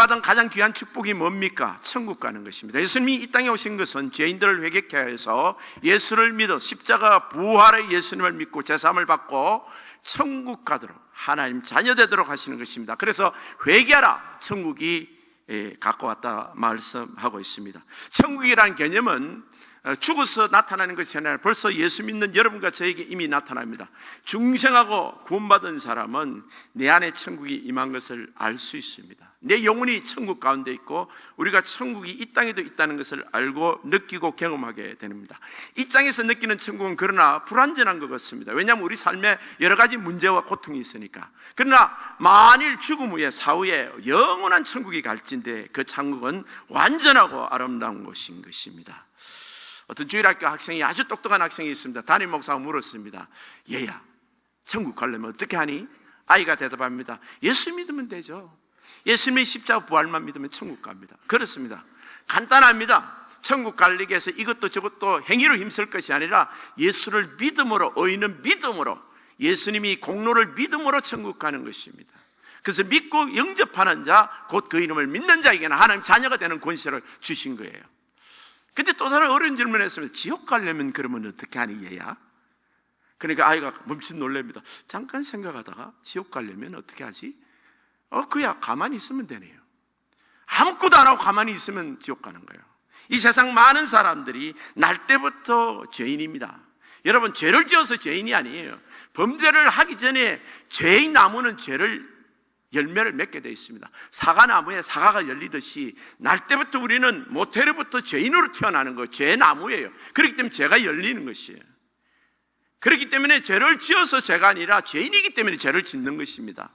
받은 가장 귀한 축복이 뭡니까? 천국 가는 것입니다. 예수님이 이 땅에 오신 것은 죄인들을 회개케 해서 예수를 믿어 십자가 부활의 예수님을 믿고 제사함을 받고 천국 가도록, 하나님 자녀 되도록 하시는 것입니다. 그래서 회개하라, 천국이 갖고 왔다 말씀하고 있습니다. 천국이라는 개념은 죽어서 나타나는 것이 아니라 벌써 예수 믿는 여러분과 저에게 이미 나타납니다. 중생하고 구원받은 사람은 내 안에 천국이 임한 것을 알 수 있습니다. 내 영혼이 천국 가운데 있고 우리가 천국이 이 땅에도 있다는 것을 알고 느끼고 경험하게 됩니다. 이 땅에서 느끼는 천국은 그러나 불완전한 것 같습니다. 왜냐하면 우리 삶에 여러 가지 문제와 고통이 있으니까. 그러나 만일 죽음 후에 사후에 영원한 천국이 갈진데 그 천국은 완전하고 아름다운 곳인 것입니다. 어떤 주일학교 학생이, 아주 똑똑한 학생이 있습니다. 담임 목사가 물었습니다. 얘야, 천국 가려면 어떻게 하니? 아이가 대답합니다. 예수 믿으면 되죠. 예수님의 십자가 부활만 믿으면 천국 갑니다. 그렇습니다. 간단합니다. 천국 가기 위해서 이것도 저것도 행위로 힘쓸 것이 아니라 예수를 믿음으로, 의인은 믿음으로, 예수님이 공로를 믿음으로 천국 가는 것입니다. 그래서 믿고 영접하는 자, 곧 그 이름을 믿는 자에게는 하나님 자녀가 되는 권세를 주신 거예요. 근데 또 다른 어려운 질문을 했습니다. 지옥 가려면 그러면 어떻게 하니 얘야? 그러니까 아이가 멈칫 놀랍니다. 잠깐 생각하다가 지옥 가려면 어떻게 하지? 그야 가만히 있으면 되네요. 아무것도 안 하고 가만히 있으면 지옥 가는 거예요. 이 세상 많은 사람들이 날 때부터 죄인입니다. 여러분, 죄를 지어서 죄인이 아니에요. 범죄를 하기 전에 죄의 나무는 열매를 맺게 되어 있습니다. 사과나무에 사과가 열리듯이 날 때부터 우리는 모태로부터 죄인으로 태어나는 거예요. 죄의 나무예요. 그렇기 때문에 죄가 열리는 것이에요. 그렇기 때문에 죄를 지어서 죄가 아니라 죄인이기 때문에 죄를 짓는 것입니다.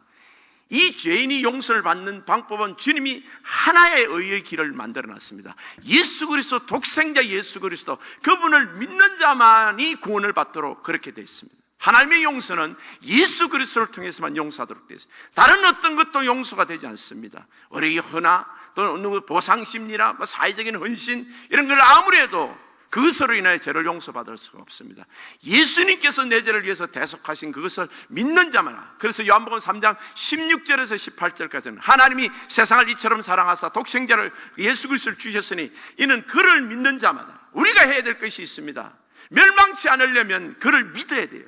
이 죄인이 용서를 받는 방법은 주님이 하나의 의의 길을 만들어놨습니다. 예수 그리스도, 독생자 예수 그리스도, 그분을 믿는 자만이 구원을 받도록 그렇게 되어 있습니다. 하나님의 용서는 예수 그리스도를 통해서만 용서하도록 되어 있습니다. 다른 어떤 것도 용서가 되지 않습니다. 우리 헌화, 또 보상심리나 사회적인 헌신, 이런 걸 아무리 해도 그것으로 인하여 죄를 용서받을 수가 없습니다. 예수님께서 내 죄를 위해서 대속하신 그것을 믿는 자만. 그래서 요한복음 3장 16절에서 18절까지는 하나님이 세상을 이처럼 사랑하사 독생자를 예수 그리스도를 주셨으니 이는 그를 믿는 자마다. 우리가 해야 될 것이 있습니다. 멸망치 않으려면 그를 믿어야 돼요.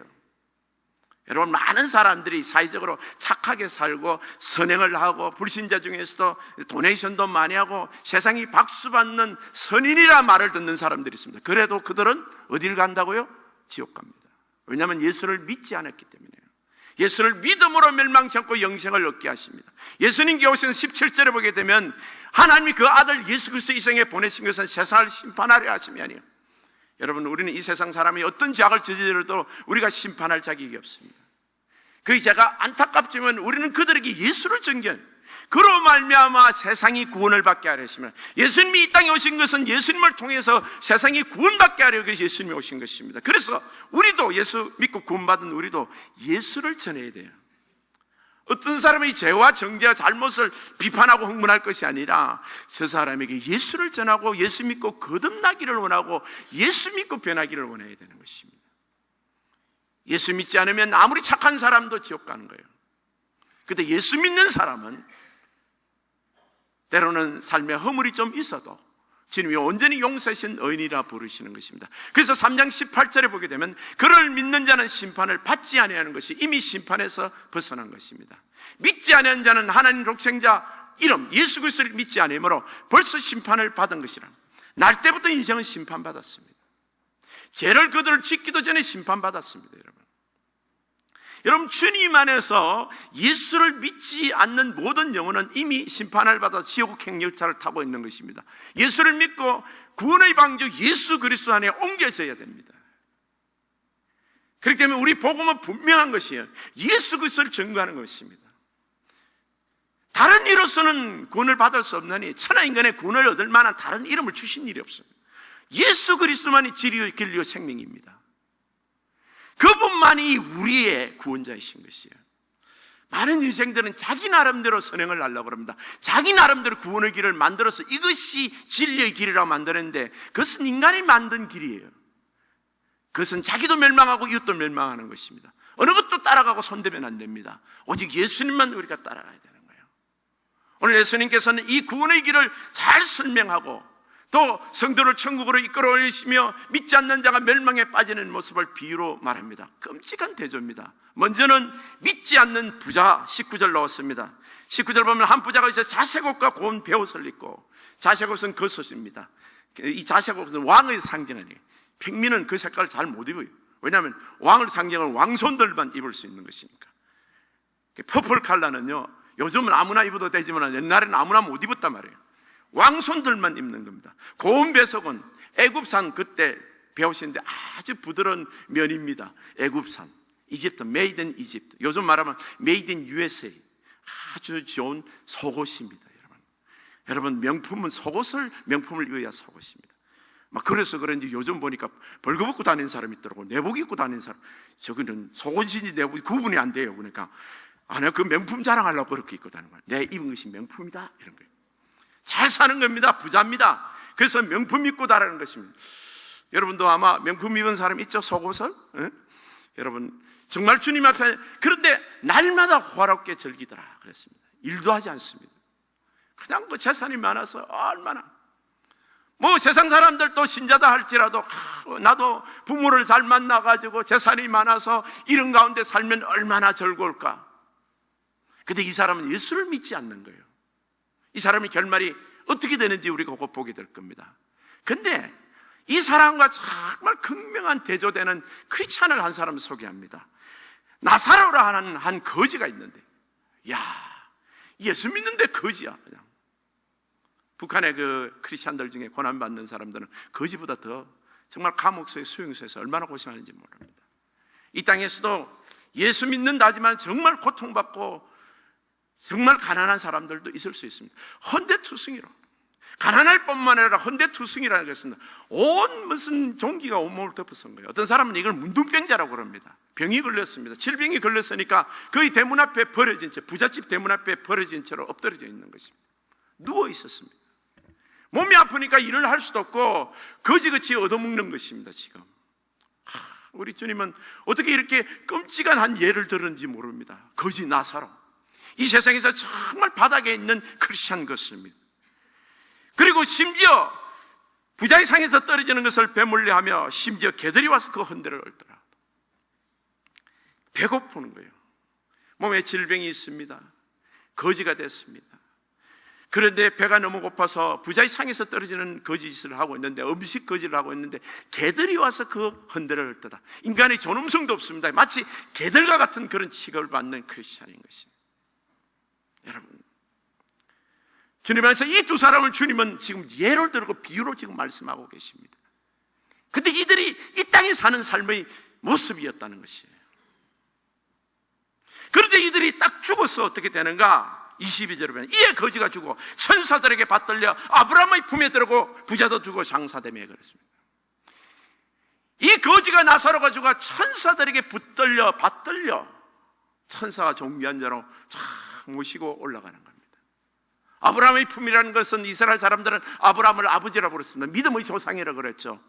여러분, 많은 사람들이 사회적으로 착하게 살고 선행을 하고 불신자 중에서도 도네이션도 많이 하고 세상이 박수받는 선인이라 말을 듣는 사람들이 있습니다. 그래도 그들은 어디를 간다고요? 지옥 갑니다. 왜냐하면 예수를 믿지 않았기 때문이에요. 예수를 믿음으로 멸망치 않고 영생을 얻게 하십니다. 예수님께 오신 17절에 보게 되면 하나님이 그 아들 예수 그리스도 이 세상에 보내신 것은 세상을 심판하려 하심이 아니에요. 여러분, 우리는 이 세상 사람이 어떤 죄악을 저지르도 우리가 심판할 자격이 없습니다. 그 죄가 안타깝지만 우리는 그들에게 예수를 전개한, 그로 말미암아 세상이 구원을 받게 하려 하십니다. 예수님이 이 땅에 오신 것은 예수님을 통해서 세상이 구원받게 하려 해서 예수님이 오신 것입니다. 그래서 우리도, 예수 믿고 구원받은 우리도 예수를 전해야 돼요. 어떤 사람이 죄와 정죄와 잘못을 비판하고 흥분할 것이 아니라 저 사람에게 예수를 전하고 예수 믿고 거듭나기를 원하고 예수 믿고 변하기를 원해야 되는 것입니다. 예수 믿지 않으면 아무리 착한 사람도 지옥 가는 거예요. 그런데 예수 믿는 사람은 때로는 삶에 허물이 좀 있어도 주님이 온전히 용서하신 의인이라 부르시는 것입니다. 그래서 3장 18절에 보게 되면 그를 믿는 자는 심판을 받지 아니하는 것이 이미 심판에서 벗어난 것입니다. 믿지 아니하는 자는 하나님 독생자 이름 예수 그리스도를 믿지 아니하므로 벌써 심판을 받은 것이라. 날 때부터 인생은 심판받았습니다. 죄를 그들을 짓기도 전에 심판받았습니다. 여러분, 주님 안에서 예수를 믿지 않는 모든 영혼은 이미 심판을 받아 지옥 행열차를 타고 있는 것입니다. 예수를 믿고 구원의 방주 예수 그리스도 안에 옮겨져야 됩니다. 그렇기 때문에 우리 복음은 분명한 것이에요. 예수 그리스도를 증거하는 것입니다. 다른 이로서는 구원을 받을 수 없느니 천하인간의 구원을 얻을 만한 다른 이름을 주신 일이 없습니다. 예수 그리스도만이 진리요 진리요 생명입니다. 그분만이 우리의 구원자이신 것이에요. 많은 인생들은 자기 나름대로 선행을 하려고 합니다. 자기 나름대로 구원의 길을 만들어서 이것이 진리의 길이라고 만드는데 그것은 인간이 만든 길이에요. 그것은 자기도 멸망하고 이웃도 멸망하는 것입니다. 어느 것도 따라가고 손대면 안 됩니다. 오직 예수님만 우리가 따라가야 되는 거예요. 오늘 예수님께서는 이 구원의 길을 잘 설명하고 또 성도를 천국으로 이끌어 올리시며 믿지 않는 자가 멸망에 빠지는 모습을 비유로 말합니다. 끔찍한 대조입니다. 먼저는 믿지 않는 부자 19절 나왔습니다. 19절 보면 한 부자가 있어 자색옷과 고운 베옷을 입고, 자색옷은 겉옷입니다. 이 자색옷은 왕의 상징이에요. 평민은 그 색깔을 잘 못 입어요. 왜냐하면 왕을 상징하는 왕손들만 입을 수 있는 것이니까. 퍼플 컬러는요, 요즘은 아무나 입어도 되지만 옛날에는 아무나 못 입었단 말이에요. 왕손들만 입는 겁니다. 고운 배석은 애굽산 그때 배우시는데 아주 부드러운 면입니다. 애굽산, 이집트, 메이드 인 이집트. 요즘 말하면 메이드 인 USA. 아주 좋은 속옷입니다. 여러분 명품은 속옷을 명품을 입어야 속옷입니다. 막 그래서 그런지 요즘 보니까 벌거벗고 다니는 사람이 있더라고. 내복 입고 다니는 사람. 저기는 속옷인지 내복이 구분이 안 돼요. 그러니까 내가 그 명품 자랑하려고 그렇게 입고 다니는 거야. 내 입은 것이 명품이다 이런 거예요. 잘 사는 겁니다. 부자입니다. 그래서 명품 입고 다니는 것입니다. 여러분도 아마 명품 입은 사람 있죠? 속옷을? 네? 여러분 정말 주님 앞에, 그런데 날마다 호화롭게 즐기더라 그랬습니다. 일도 하지 않습니다. 그냥 뭐 재산이 많아서 얼마나 뭐 세상 사람들도 신자다 할지라도 나도 부모를 잘 만나가지고 재산이 많아서 이런 가운데 살면 얼마나 즐거울까. 근데 이 사람은 예수를 믿지 않는 거예요. 이 사람의 결말이 어떻게 되는지 우리가 곧 보게 될 겁니다. 근데 이 사람과 정말 극명한 대조되는 크리스찬을 한 사람을 소개합니다. 나사로라 하는 한 거지가 있는데, 야, 예수 믿는데 거지야. 그냥. 북한의 그 크리스찬들 중에 고난받는 사람들은 거지보다 더 정말 감옥소에 수용소에서 얼마나 고생하는지 모릅니다. 이 땅에서도 예수 믿는다 하지만 정말 고통받고 정말 가난한 사람들도 있을 수 있습니다. 헌데투성이로, 가난할 뿐만 아니라 헌데투성이라는 것은 온 무슨 종기가 온몸을 덮어선 거예요. 어떤 사람은 이걸 문둥병자라고 그럽니다. 병이 걸렸습니다. 질병이 걸렸으니까 거의 대문 앞에 버려진 채, 부잣집 대문 앞에 버려진 채로 엎드려져 있는 것입니다. 누워 있었습니다. 몸이 아프니까 일을 할 수도 없고 거지같이 얻어먹는 것입니다. 지금 우리 주님은 어떻게 이렇게 끔찍한 한 예를 들었는지 모릅니다. 거지 나사로, 이 세상에서 정말 바닥에 있는 크리스찬 것입니다. 그리고 심지어 부자의 상에서 떨어지는 것을 배물려하며 심지어 개들이 와서 그 헌대를 얽더라. 배고프는 거예요. 몸에 질병이 있습니다. 거지가 됐습니다. 그런데 배가 너무 고파서 부자의 상에서 떨어지는 거짓을 하고 있는데, 음식 거짓을 하고 있는데 개들이 와서 그 헌대를 얽더라. 인간의 존엄성도 없습니다. 마치 개들과 같은 그런 취급을 받는 크리스찬인 것입니다. 여러분, 주님 안에서 이 두 사람을 주님은 지금 예를 들고 비유로 지금 말씀하고 계십니다. 근데 이들이 이 땅에 사는 삶의 모습이었다는 것이에요. 그런데 이들이 딱 죽어서 어떻게 되는가? 22절에 보면 이에 거지가 죽고 천사들에게 받들려 아브라함의 품에 들어고 부자도 죽고 장사되며 그랬습니다. 이 거지가 나사로가 죽어 천사들에게 받들려 천사가 종귀한 자로 쫙 모시고 올라가는 겁니다. 아브라함의 품이라는 것은 이스라엘 사람들은 아브라함을 아버지라고 그랬습니다. 믿음의 조상이라고 그랬죠.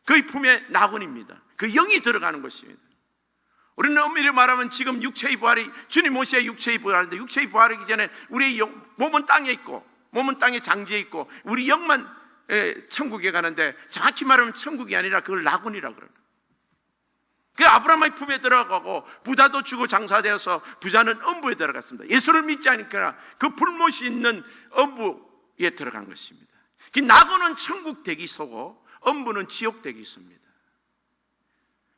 그의 품에 낙원입니다. 그 영이 들어가는 것입니다. 우리는 엄밀히 말하면 지금 육체의 부활이, 주님 오셔야 육체의 부활인데, 육체의 부활이기 전에 우리의 몸은 땅에 있고 몸은 땅의 장지에 있고 우리 영만 천국에 가는데, 정확히 말하면 천국이 아니라 그걸 낙원이라고 그럽니다. 그 아브라함의 품에 들어가고 부자도 주고 장사되어서 부자는 엄부에 들어갔습니다. 예수를 믿지 않으니까 그 불못이 있는 엄부에 들어간 것입니다. 그 낙원은 천국 대기소고 엄부는 지옥 대기소입니다.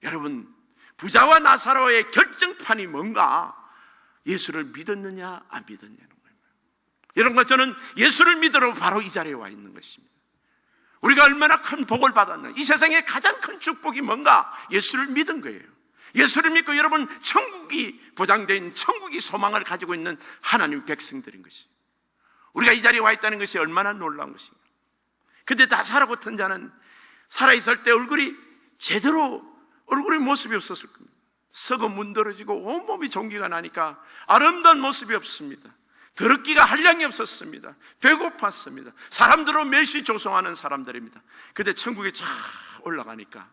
여러분, 부자와 나사로의 결정판이 뭔가? 예수를 믿었느냐 안 믿었냐는 거예요. 여러분과 저는 예수를 믿으러 바로 이 자리에 와 있는 것입니다. 우리가 얼마나 큰 복을 받았나? 이 세상에 가장 큰 축복이 뭔가? 예수를 믿은 거예요. 예수를 믿고 여러분 천국이 보장되어 있는, 천국이 소망을 가지고 있는 하나님의 백성들인 것이, 우리가 이 자리에 와 있다는 것이 얼마나 놀라운 것인가. 근데 나사로 같은 자는 살아있을 때 얼굴이 모습이 없었을 겁니다. 썩어 문드러지고 온몸이 종기가 나니까 아름다운 모습이 없습니다. 더럽기가 한량이 없었습니다. 배고팠습니다. 사람들로 멸시조성하는 사람들입니다. 근데 천국에 쫙 올라가니까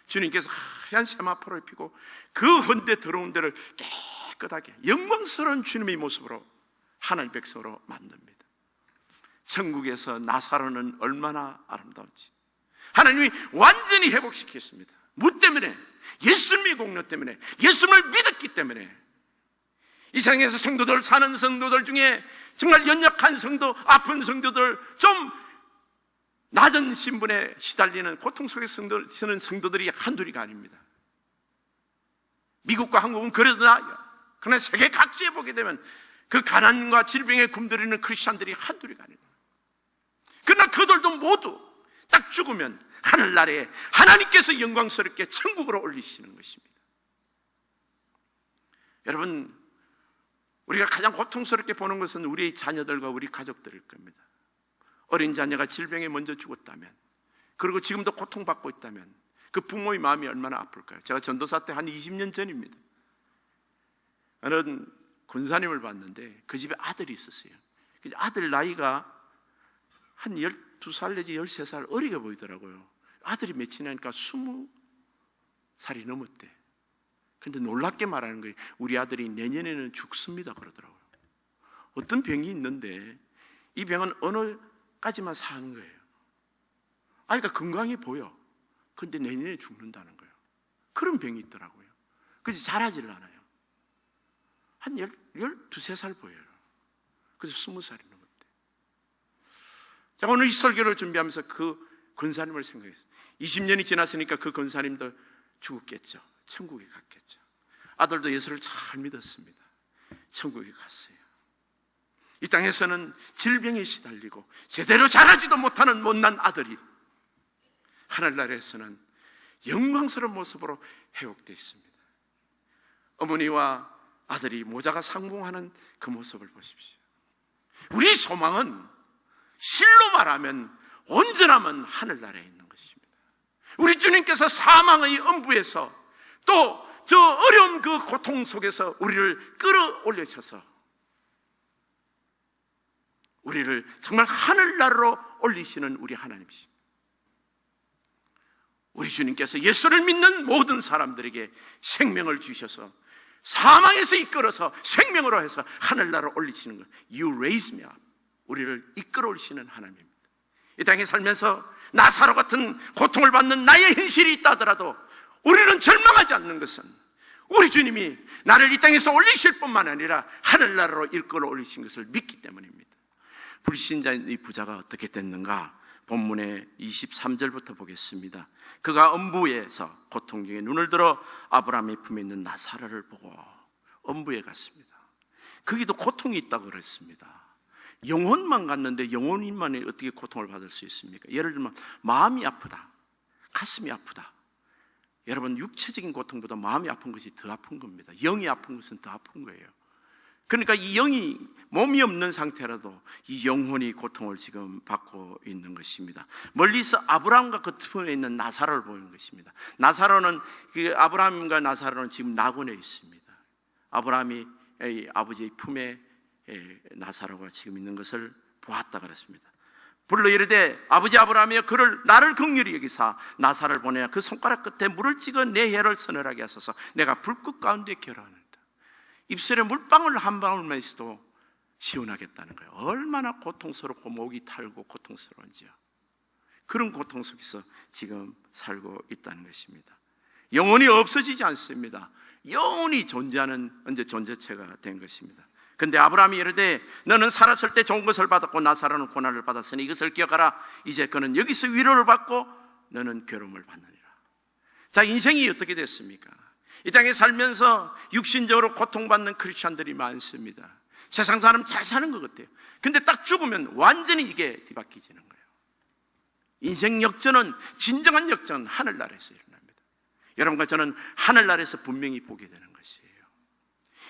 주님께서 하얀 세마포를 입히고 그 헌데 들어온 데를 깨끗하게 영광스러운 주님의 모습으로 하나님 백성으로 만듭니다. 천국에서 나사로는 얼마나 아름다운지 하나님이 완전히 회복시켰습니다. 뭐 때문에? 예수님의 공로 때문에, 예수님을 믿었기 때문에. 이 세상에서 성도들, 사는 성도들 중에 정말 연약한 성도, 아픈 성도들, 좀 낮은 신분에 시달리는 고통 속에 서는 성도들이 한둘이가 아닙니다. 미국과 한국은 그래도 나아요. 그러나 세계 각지에 보게 되면 그 가난과 질병에 굶주리는 크리스찬들이 한둘이가 아닙니다. 그러나 그들도 모두 딱 죽으면 하늘나라에 하나님께서 영광스럽게 천국으로 올리시는 것입니다. 여러분, 우리가 가장 고통스럽게 보는 것은 우리의 자녀들과 우리 가족들일 겁니다. 어린 자녀가 질병에 먼저 죽었다면, 그리고 지금도 고통받고 있다면 그 부모의 마음이 얼마나 아플까요? 제가 전도사 때 한 20년 전입니다. 어느 권사님을 봤는데 그 집에 아들이 있었어요. 아들 나이가 한 12살 내지 13살 어리게 보이더라고요. 아들이 며칠이니까 20살이 넘었대. 근데 놀랍게 말하는 거예요. 우리 아들이 내년에는 죽습니다 그러더라고요. 어떤 병이 있는데 이 병은 어느 까지만 사는 거예요. 아이가 건강해 보여. 근데 내년에 죽는다는 거예요. 그런 병이 있더라고요. 그래서 자라지를 않아요. 한 12살 보여요. 그래서 20살이 넘었대. 제가 오늘 이 설교를 준비하면서 그 권사님을 생각했어요. 20년이 지났으니까 그 권사님도 죽었겠죠. 천국에 갔겠죠. 아들도 예수를 잘 믿었습니다. 천국에 갔어요. 이 땅에서는 질병에 시달리고 제대로 자라지도 못하는 못난 아들이 하늘나라에서는 영광스러운 모습으로 회복되어 있습니다. 어머니와 아들이 모자가 상봉하는 그 모습을 보십시오. 우리 소망은 실로 말하면 온전하면 하늘나라에 있는 것입니다. 우리 주님께서 사망의 엄부에서 또 저 어려운 그 고통 속에서 우리를 끌어올리셔서 우리를 정말 하늘나라로 올리시는 우리 하나님이십니다. 우리 주님께서 예수를 믿는 모든 사람들에게 생명을 주셔서 사망에서 이끌어서 생명으로 해서 하늘나라로 올리시는 것. You raise me up. 우리를 이끌어 올리시는 하나님입니다. 이 땅에 살면서 나사로 같은 고통을 받는 나의 현실이 있다 하더라도 우리는 절망하지 않는 것은 우리 주님이 나를 이 땅에서 올리실 뿐만 아니라 하늘나라로 이끌어 올리신 것을 믿기 때문입니다. 불신자인 이 부자가 어떻게 됐는가? 본문의 23절부터 보겠습니다. 그가 엄부에서 고통 중에 눈을 들어 아브라함의 품에 있는 나사로를 보고 엄부에 갔습니다. 거기도 고통이 있다고 그랬습니다. 영혼만 갔는데 영혼인만이 어떻게 고통을 받을 수 있습니까? 예를 들면 마음이 아프다, 가슴이 아프다. 여러분, 육체적인 고통보다 마음이 아픈 것이 더 아픈 겁니다. 영이 아픈 것은 더 아픈 거예요. 그러니까 이 영이 몸이 없는 상태라도 이 영혼이 고통을 지금 받고 있는 것입니다. 멀리서 아브라함과 그 품에 있는 나사로를 보는 것입니다. 나사로는 그 아브라함과 나사로는 지금 낙원에 있습니다. 아브라함이 아버지의 품에 나사로가 지금 있는 것을 보았다 그랬습니다. 불러 이르되 아버지 아브라함이여 그를 나를 긍휼히 여기사 나사로를 보내야 그 손가락 끝에 물을 찍어 내 혀를 서늘하게 하소서. 내가 불꽃 가운데 결혼하노이다. 입술에 물방울 한 방울만 있어도 시원하겠다는 거예요. 얼마나 고통스럽고 목이 탈고 고통스러운지요. 그런 고통 속에서 지금 살고 있다는 것입니다. 영혼이 없어지지 않습니다. 영원히 존재하는 언제 존재체가 된 것입니다. 근데 아브라함이 이르되 너는 살았을 때 좋은 것을 받았고 나사로는 고난을 받았으니 이것을 기억하라. 이제 그는 여기서 위로를 받고 너는 괴로움을 받느니라. 자, 인생이 어떻게 됐습니까? 이 땅에 살면서 육신적으로 고통받는 크리스찬들이 많습니다. 세상 사람 잘 사는 것 같아요. 근데 딱 죽으면 완전히 이게 뒤바뀌지는 거예요. 인생 역전은, 진정한 역전은 하늘나라에서 일어납니다. 여러분과 저는 하늘나라에서 분명히 보게 되는 것이에요.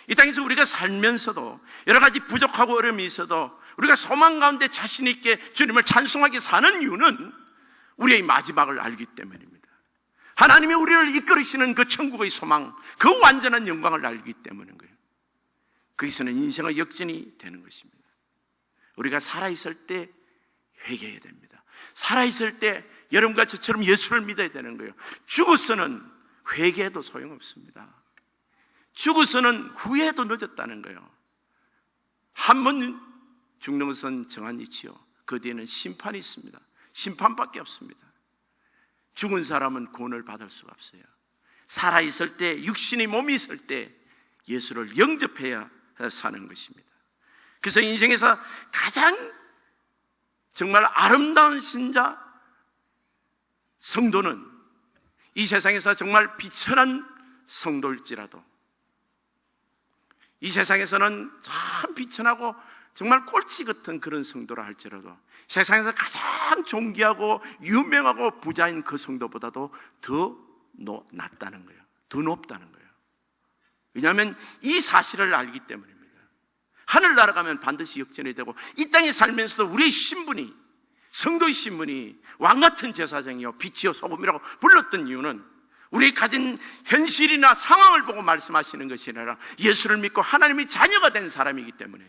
이 땅에서 우리가 살면서도 여러 가지 부족하고 어려움이 있어도 우리가 소망 가운데 자신 있게 주님을 찬송하게 사는 이유는 우리의 마지막을 알기 때문입니다. 하나님이 우리를 이끌으시는 그 천국의 소망, 그 완전한 영광을 알기 때문인 거예요. 거기서는 인생의 역전이 되는 것입니다. 우리가 살아있을 때 회개해야 됩니다. 살아있을 때 여러분과 저처럼 예수를 믿어야 되는 거예요. 죽어서는 회개해도 소용없습니다. 죽어서는 후회해도 늦었다는 거예요. 한 번 죽는 것은 정한 이치요, 그 뒤에는 심판이 있습니다. 심판밖에 없습니다. 죽은 사람은 구원을 받을 수가 없어요. 살아있을 때, 육신의 몸이 있을 때 예수를 영접해야 사는 것입니다. 그래서 인생에서 가장 정말 아름다운 신자, 성도는 이 세상에서 정말 비천한 성도일지라도, 이 세상에서는 참 비천하고 정말 꼴찌 같은 그런 성도라 할지라도 세상에서 가장 존귀하고 유명하고 부자인 그 성도보다도 더 낫다는 거예요. 더 높다는 거예요. 왜냐하면 이 사실을 알기 때문입니다. 하늘나라 가면 반드시 역전이 되고, 이 땅에 살면서도 우리의 신분이, 성도의 신분이 왕같은 제사장이요 빛이요 소금이라고 불렀던 이유는 우리 가진 현실이나 상황을 보고 말씀하시는 것이 아니라 예수를 믿고 하나님의 자녀가 된 사람이기 때문에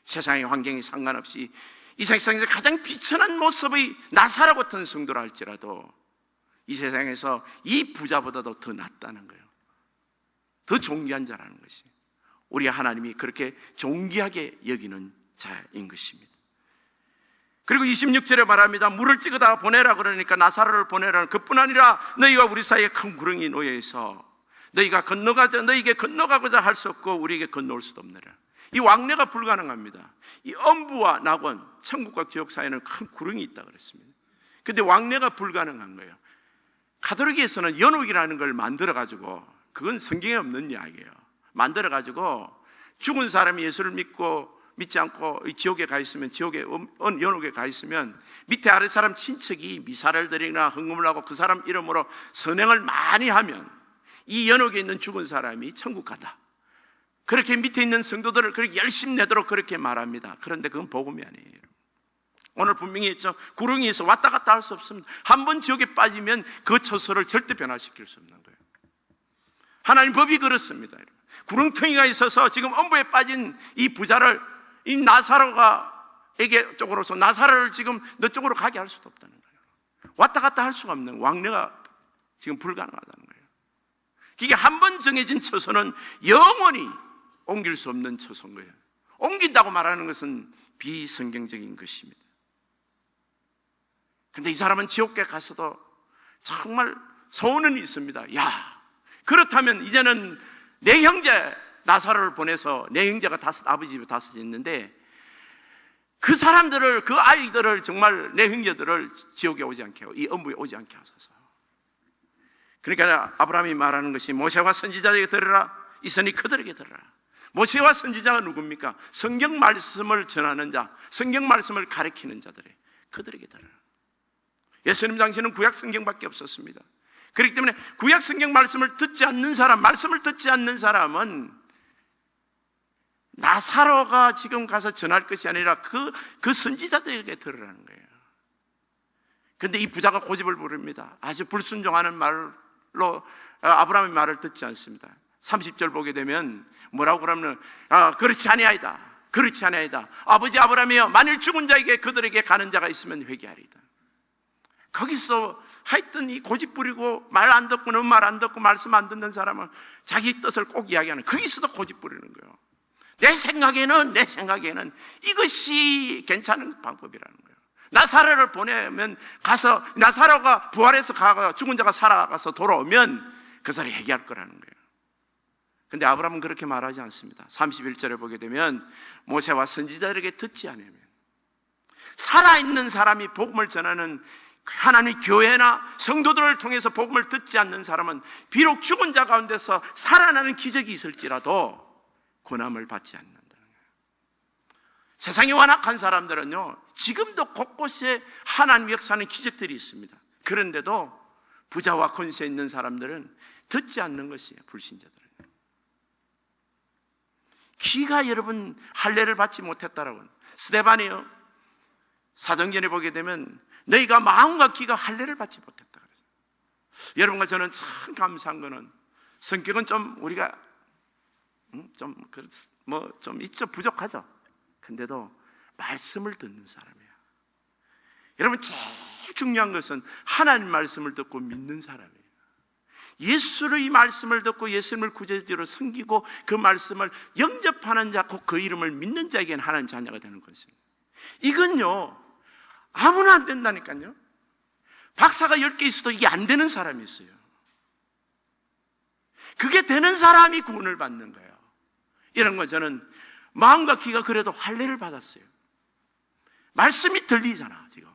세상의 환경이 상관없이 이 세상에서 가장 비천한 모습의 나사로 같은 성도라 할지라도 이 세상에서 이 부자보다도 더 낫다는 거예요. 더 존귀한 자라는 것이, 우리 하나님이 그렇게 존귀하게 여기는 자인 것입니다. 그리고 26절에 말합니다. 물을 찍어다 보내라 그러니까 나사로를 보내라는, 그뿐 아니라 너희가 우리 사이에 큰 구렁이 놓여 있어 너희에게 건너가고자 할 수 없고 우리에게 건너올 수도 없느라. 이 왕래가 불가능합니다. 이 엄부와 낙원, 천국과 지옥 사이에는 큰 구렁이 있다 그랬습니다. 근데 왕래가 불가능한 거예요. 가톨릭에서는 연옥이라는 걸 만들어가지고, 그건 성경에 없는 이야기예요. 만들어가지고 죽은 사람이 예수를 믿지 않고 지옥에 가 있으면, 연옥에 가 있으면 밑에 아래 사람 친척이 미사를 드리거나 헌금을 하고 그 사람 이름으로 선행을 많이 하면 이 연옥에 있는 죽은 사람이 천국 가다. 그렇게 밑에 있는 성도들을 그렇게 열심히 내도록 그렇게 말합니다. 그런데 그건 복음이 아니에요. 오늘 분명히 했죠. 구렁이에서 왔다 갔다 할 수 없습니다. 한번 지옥에 빠지면 그 처소를 절대 변화시킬 수 없는 거예요. 하나님 법이 그렇습니다. 구렁텅이가 있어서 지금 엄부에 빠진 이 부자를, 이 나사로에게 쪽으로서 나사로를 지금 너 쪽으로 가게 할 수도 없다는 거예요. 왔다 갔다 할 수가 없는, 왕래가 지금 불가능하다는 거예요. 이게 한 번 정해진 처소는 영원히 옮길 수 없는 처소인 거예요. 옮긴다고 말하는 것은 비성경적인 것입니다. 그런데 이 사람은 지옥에 가서도 정말 소원은 있습니다. 야, 그렇다면 이제는 내 형제 나사로를 보내서, 내 형제가 아버지 집에 5이 있는데 그 사람들을, 그 아이들을, 정말 내 형제들을 지옥에 오지 않게 하고 이 엄부에 오지 않게 하소서. 그러니까 아브라함이 말하는 것이 모세와 선지자에게 들으라, 이선이 그들에게 들으라. 모세와 선지자가 누굽니까? 성경 말씀을 전하는 자, 성경 말씀을 가르치는 자들이, 그들에게 들으라. 예수님 당시에는 구약 성경밖에 없었습니다. 그렇기 때문에 구약 성경 말씀을 듣지 않는 사람은 나사로가 지금 가서 전할 것이 아니라 그 선지자들에게 들으라는 거예요. 그런데 이 부자가 고집을 부립니다. 아주 불순종하는 말로 아브라함의 말을 듣지 않습니다. 30절 보게 되면 뭐라고 그러면, 그렇지 아니하이다. 아버지 아브라함이여, 만일 죽은 자에게 그들에게 가는 자가 있으면 회개하리이다. 거기서 하여튼 이 고집 부리고 말 안 듣고, 너 말 안 듣고 말씀 안 듣는 사람은 자기 뜻을 꼭 이야기하는, 거기서도 고집 부리는 거예요. 내 생각에는 이것이 괜찮은 방법이라는 거예요. 나사로를 보내면 가서, 나사로가 부활해서 가서 죽은 자가 살아가서 돌아오면 그 사람이 회개할 거라는 거예요. 근데 아브라함은 그렇게 말하지 않습니다. 31절에 보게 되면 모세와 선지자들에게 듣지 않으면, 살아있는 사람이 복음을 전하는 하나님의 교회나 성도들을 통해서 복음을 듣지 않는 사람은 비록 죽은 자 가운데서 살아나는 기적이 있을지라도 권함을 받지 않는다는 거예요. 세상이 완악한 사람들은요, 지금도 곳곳에 하나님 역사하는 기적들이 있습니다. 그런데도 부자와 권세 있는 사람들은 듣지 않는 것이에요. 불신자들은. 귀가 여러분 할례를 받지 못했다라고. 스데반이요, 사도행전에 보게 되면 너희가 마음과 귀가 할례를 받지 못했다 그래서. 여러분과 저는 참 감사한 거는, 성격은 좀 우리가 좀 있죠, 부족하죠. 근데도 말씀을 듣는 사람이에요. 여러분, 제일 중요한 것은 하나님 말씀을 듣고 믿는 사람이에요. 예수의 말씀을 듣고 예수님을 구주로 섬기고 그 말씀을 영접하는 자, 곧 그 이름을 믿는 자에게는 하나님 자녀가 되는 것입니다. 이건요, 아무나 안 된다니까요. 박사가 10개 있어도 이게 안 되는 사람이 있어요. 그게 되는 사람이 구원을 받는 거예요. 이런 거 저는 마음과 귀가 그래도 할례를 받았어요. 말씀이 들리잖아, 지금.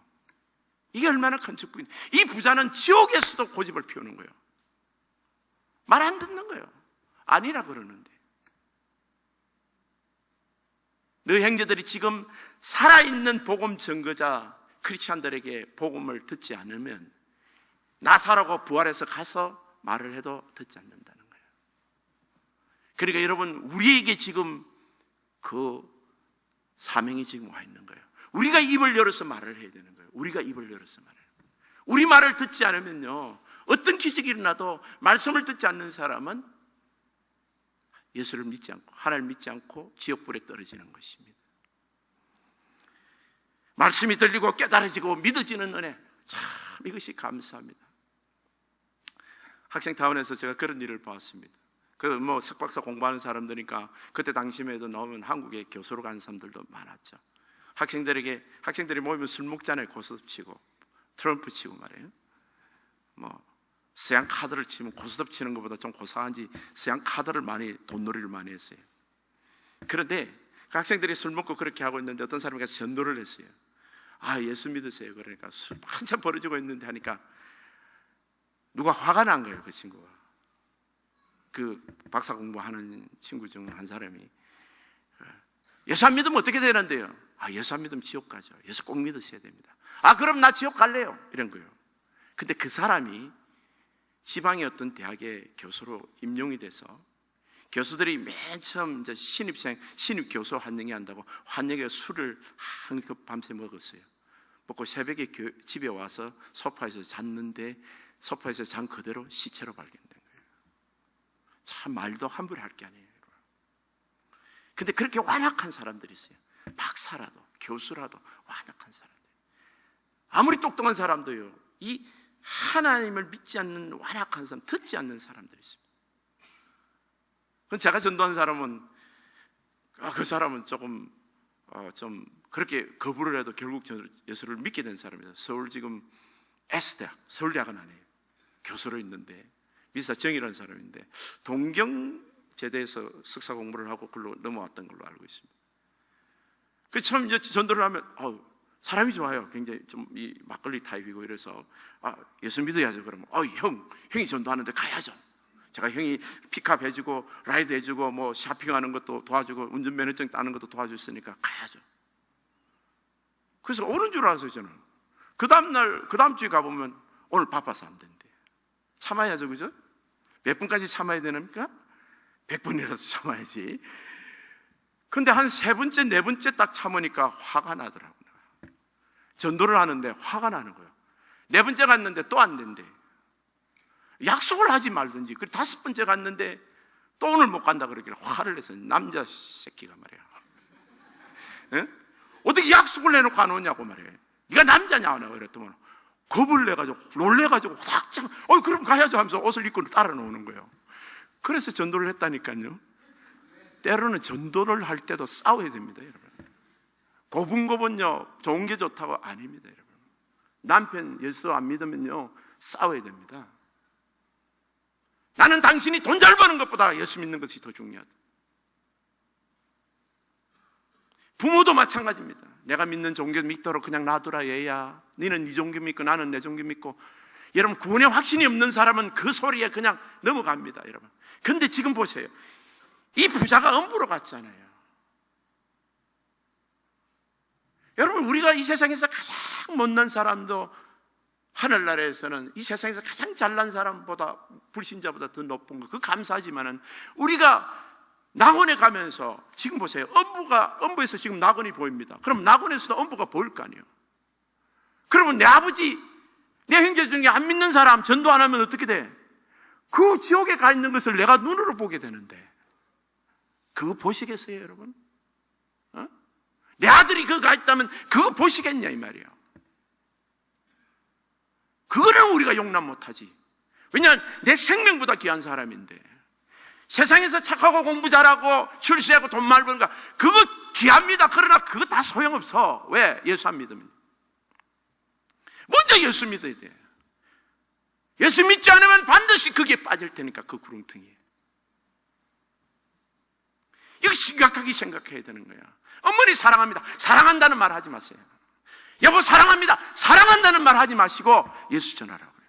이게 얼마나 큰 축복인데. 이 부자는 지옥에서도 고집을 피우는 거예요. 말 안 듣는 거예요. 아니라 그러는데. 너희 형제들이 지금 살아있는 복음 증거자 크리스찬들에게 복음을 듣지 않으면 나사로가 부활해서 가서 말을 해도 듣지 않는다는 거예요. 그러니까 여러분, 우리에게 지금 그 사명이 지금 와 있는 거예요. 우리가 입을 열어서 말을 해야 되는 거예요. 우리가 입을 열어서 말을 해요. 우리 말을 듣지 않으면요, 어떤 기적이 일어나도 말씀을 듣지 않는 사람은 예수를 믿지 않고 하나님을 믿지 않고 지옥불에 떨어지는 것입니다. 말씀이 들리고 깨달아지고 믿어지는 은혜, 참 이것이 감사합니다. 학생타운에서 제가 그런 일을 보았습니다. 석박사 공부하는 사람들이니까 그때 당시에도 나오면 한국에 교수로 가는 사람들도 많았죠. 학생들이 모이면 술 먹잖아요. 고스톱 치고 트럼프 치고 말이에요. 서양 카드를 치면 고스톱 치는 것보다 좀 고상한지 서양 카드를 돈놀이를 많이 했어요. 그런데 그 학생들이 술 먹고 그렇게 하고 있는데 어떤 사람이 가서 전도를 했어요. 예수 믿으세요. 그러니까 술 한참 벌어지고 있는데 하니까 누가 화가 난 거예요. 그 친구가. 그 박사 공부하는 친구 중 한 사람이 예수 안 믿으면 어떻게 되는데요? 예수 안 믿으면 지옥 가죠. 예수 꼭 믿으셔야 됩니다. 그럼 나 지옥 갈래요. 이런 거예요. 근데 그 사람이 지방의 어떤 대학의 교수로 임용이 돼서 교수들이 맨 처음 이제 신입 교수 환영회 한다고 환영회 술을 한 컵 밤새 먹었어요. 먹고 새벽에 집에 와서 소파에서 잤는데 소파에서 잔 그대로 시체로 발견된 거예요. 참 말도 함부로 할 게 아니에요. 근데 그렇게 완악한 사람들이 있어요. 박사라도 교수라도 완악한 사람들. 아무리 똑똑한 사람도요, 이 하나님을 믿지 않는 완악한 사람, 듣지 않는 사람들이 있습니다. 그럼 제가 전도한 사람은 그 사람은 조금 좀 그렇게 거부를 해도 결국 예수를 믿게 된 사람이에요. 서울 지금 S대학, 서울대학은 아니에요. 교수로 있는데 미사정이라는 사람인데 동경제대에서 석사 공부를 하고 글로 넘어왔던 걸로 알고 있습니다. 그 처음 이제 전도를 하면 사람이 좋아요. 굉장히 좀 이 막걸리 타입이고 이래서 예수 믿어야죠. 그러면 형이 전도하는데 가야죠. 제가 형이 픽업 해주고 라이드 해주고 뭐 쇼핑하는 것도 도와주고 운전면허증 따는 것도 도와줬으니까 가야죠. 그래서 오는 줄 알았어요. 저는 그 다음 주에 가보면 오늘 바빠서 안 된대. 참아야죠. 그죠? 몇 분까지 참아야 되니까 100분이라도 참아야지. 근데 한 3번째 4번째 딱 참으니까 화가 나더라고요. 전도를 하는데 화가 나는 거예요. 4번째 갔는데 또 안 된대. 약속을 하지 말든지. 그리고 5번째 갔는데 또 오늘 못 간다 그러길래 화를 내서 남자 새끼가 말이야. 에? 어떻게 약속을 내놓고 안 오냐고 말이에요. 네가 남자냐? 그랬더니 겁을 내가지고 놀래가지고 확장 그럼 가야죠 하면서 옷을 입고 따라 놓는 거예요. 그래서 전도를 했다니까요. 때로는 전도를 할 때도 싸워야 됩니다, 여러분. 고분고분요 좋은 게 좋다고 아닙니다, 여러분. 남편 예수 안 믿으면요 싸워야 됩니다. 나는 당신이 돈 잘 버는 것보다 예수 믿는 것이 더 중요하다. 부모도 마찬가지입니다. 내가 믿는 종교 믿도록 그냥 놔두라 얘야. 너는 네 종교 믿고 나는 내 종교 믿고. 여러분, 구원의 확신이 없는 사람은 그 소리에 그냥 넘어갑니다, 여러분. 근데 지금 보세요. 이 부자가 엄부로 갔잖아요. 여러분, 우리가 이 세상에서 가장 못난 사람도 하늘나라에서는 이 세상에서 가장 잘난 사람보다, 불신자보다 더 높은 거, 그 감사하지만은 우리가 낙원에 가면서 지금 보세요. 엄부에서 지금 낙원이 보입니다. 그럼 낙원에서도 엄부가 보일 거 아니에요. 그러면 내 아버지, 내 형제 중에 안 믿는 사람 전도 안 하면 어떻게 돼? 그 지옥에 가 있는 것을 내가 눈으로 보게 되는데 그거 보시겠어요, 여러분? 내 아들이 그거 가 있다면 그거 보시겠냐 이 말이에요. 그거는 우리가 용납 못하지. 왜냐하면 내 생명보다 귀한 사람인데 세상에서 착하고 공부 잘하고 출세하고 돈 많이 버는 거 그거 귀합니다. 그러나 그거 다 소용없어. 왜? 예수 안 믿으면. 먼저 예수 믿어야 돼. 예수 믿지 않으면 반드시 그게 빠질 테니까, 그 구렁텅이에. 이거 심각하게 생각해야 되는 거야. 어머니 사랑합니다. 사랑한다는 말 하지 마세요. 여보 사랑합니다. 사랑한다는 말 하지 마시고 예수 전하라고요.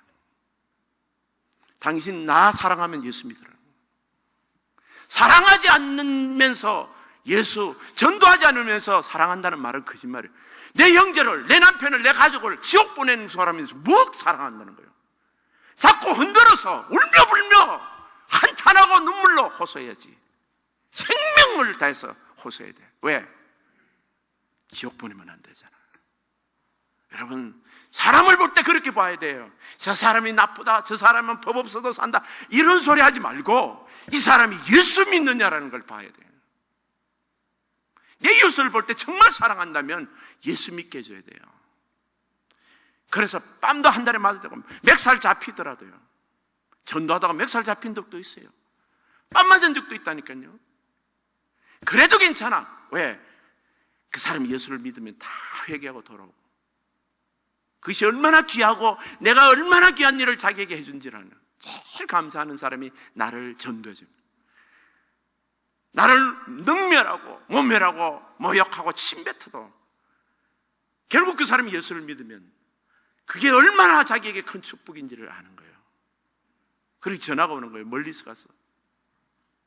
당신 나 사랑하면 예수 믿으라고. 사랑하지 않으면서 예수 전도하지 않으면서 사랑한다는 말은 거짓말이에요. 내 형제를, 내 남편을, 내 가족을 지옥 보내는 사람이면서 뭐 사랑한다는 거예요. 자꾸 흔들어서 울며 불며 한탄하고 눈물로 호소해야지. 생명을 다해서 호소해야 돼. 왜? 지옥 보내면 안 되잖아. 여러분, 사람을 볼 때 그렇게 봐야 돼요. 저 사람이 나쁘다, 저 사람은 법 없어도 산다, 이런 소리 하지 말고 이 사람이 예수 믿느냐라는 걸 봐야 돼요. 내 이웃을 볼 때 정말 사랑한다면 예수 믿게 해줘야 돼요. 그래서 뺨도 한 달에 맞을 때가 멱살 잡히더라도요, 전도하다가 멱살 잡힌 적도 있어요. 뺨 맞은 적도 있다니까요. 그래도 괜찮아. 왜? 그 사람이 예수를 믿으면 다 회개하고 돌아오고, 그것이 얼마나 귀하고 내가 얼마나 귀한 일을 자기에게 해준지라는, 제일 감사하는 사람이 나를 전도해줍니다. 나를 능멸하고 모멸하고 모욕하고 침뱉어도 결국 그 사람이 예수를 믿으면 그게 얼마나 자기에게 큰 축복인지를 아는 거예요. 그렇게 전화가 오는 거예요. 멀리서 가서,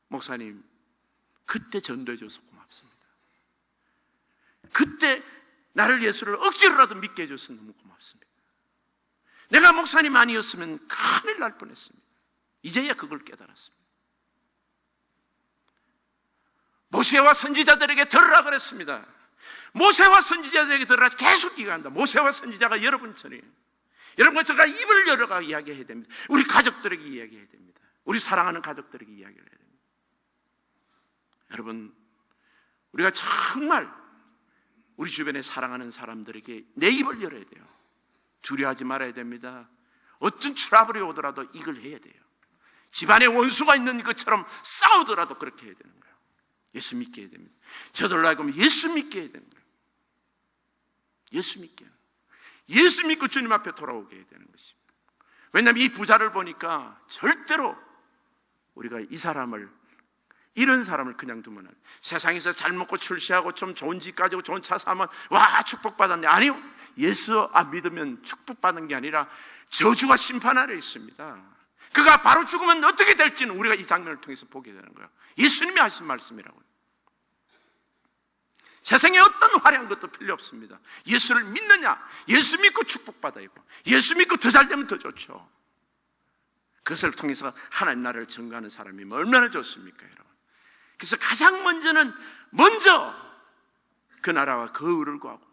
목사님 그때 전도해줘서 고맙습니다. 그때 나를 예수를 억지로라도 믿게 해줘서 너무 고맙습니다. 내가 목사님 아니었으면 큰일 날 뻔했습니다. 이제야 그걸 깨달았습니다. 모세와 선지자들에게 들으라 그랬습니다. 모세와 선지자들에게 들으라 계속 기가한다. 모세와 선지자가 여러분처럼, 여러분과 제가 입을 열어가 이야기해야 됩니다. 우리 가족들에게 이야기해야 됩니다. 우리 사랑하는 가족들에게 이야기를 해야 됩니다. 여러분, 우리가 정말 우리 주변에 사랑하는 사람들에게 내 입을 열어야 돼요. 두려워하지 말아야 됩니다. 어떤 트러블이 오더라도 이걸 해야 돼요. 집안에 원수가 있는 것처럼 싸우더라도 그렇게 해야 되는 거예요. 예수 믿게 해야 됩니다. 저들로 하여금 예수 믿게 해야 되는 거예요. 예수 믿게. 예수 믿고 주님 앞에 돌아오게 해야 되는 것입니다. 왜냐하면 이 부자를 보니까 절대로 우리가 이 사람을, 이런 사람을 그냥 두면 안 돼요. 세상에서 잘 먹고 출세하고 좀 좋은 집 가지고 좋은 차 사면 와 축복받았네. 아니요. 예수 안 믿으면 축복받는 게 아니라 저주와 심판 아래 있습니다. 그가 바로 죽으면 어떻게 될지는 우리가 이 장면을 통해서 보게 되는 거예요. 예수님이 하신 말씀이라고요. 세상에 어떤 화려한 것도 필요 없습니다. 예수를 믿느냐, 예수 믿고 축복받아야 하고, 예수 믿고 더 잘 되면 더 좋죠. 그것을 통해서 하나님 나라를 증거하는 사람이 얼마나 좋습니까, 여러분? 그래서 가장 먼저는 그 나라와 그 의를 구하고,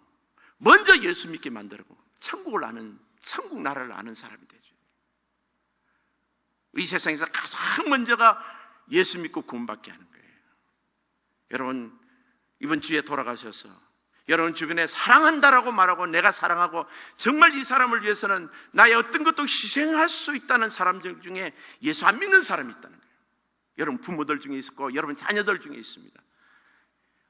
먼저 예수 믿게 만들고 천국 나라를 아는 사람이 되죠. 이 세상에서 가장 먼저가 예수 믿고 구원받게 하는 거예요. 여러분, 이번 주에 돌아가셔서 여러분 주변에 사랑한다라고 말하고 내가 사랑하고 정말 이 사람을 위해서는 나의 어떤 것도 희생할 수 있다는 사람들 중에 예수 안 믿는 사람이 있다는 거예요. 여러분 부모들 중에 있고 여러분 자녀들 중에 있습니다.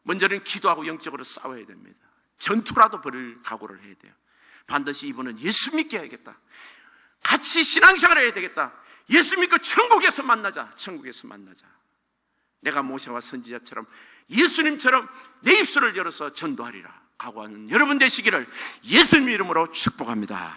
먼저는 기도하고 영적으로 싸워야 됩니다. 전투라도 벌일 각오를 해야 돼요. 반드시 이분은 예수 믿게 해야겠다. 같이 신앙생활을 해야 되겠다. 예수 믿고 천국에서 만나자. 천국에서 만나자. 내가 모세와 선지자처럼 예수님처럼 내 입술을 열어서 전도하리라 각오하는 여러분 되시기를 예수님 이름으로 축복합니다.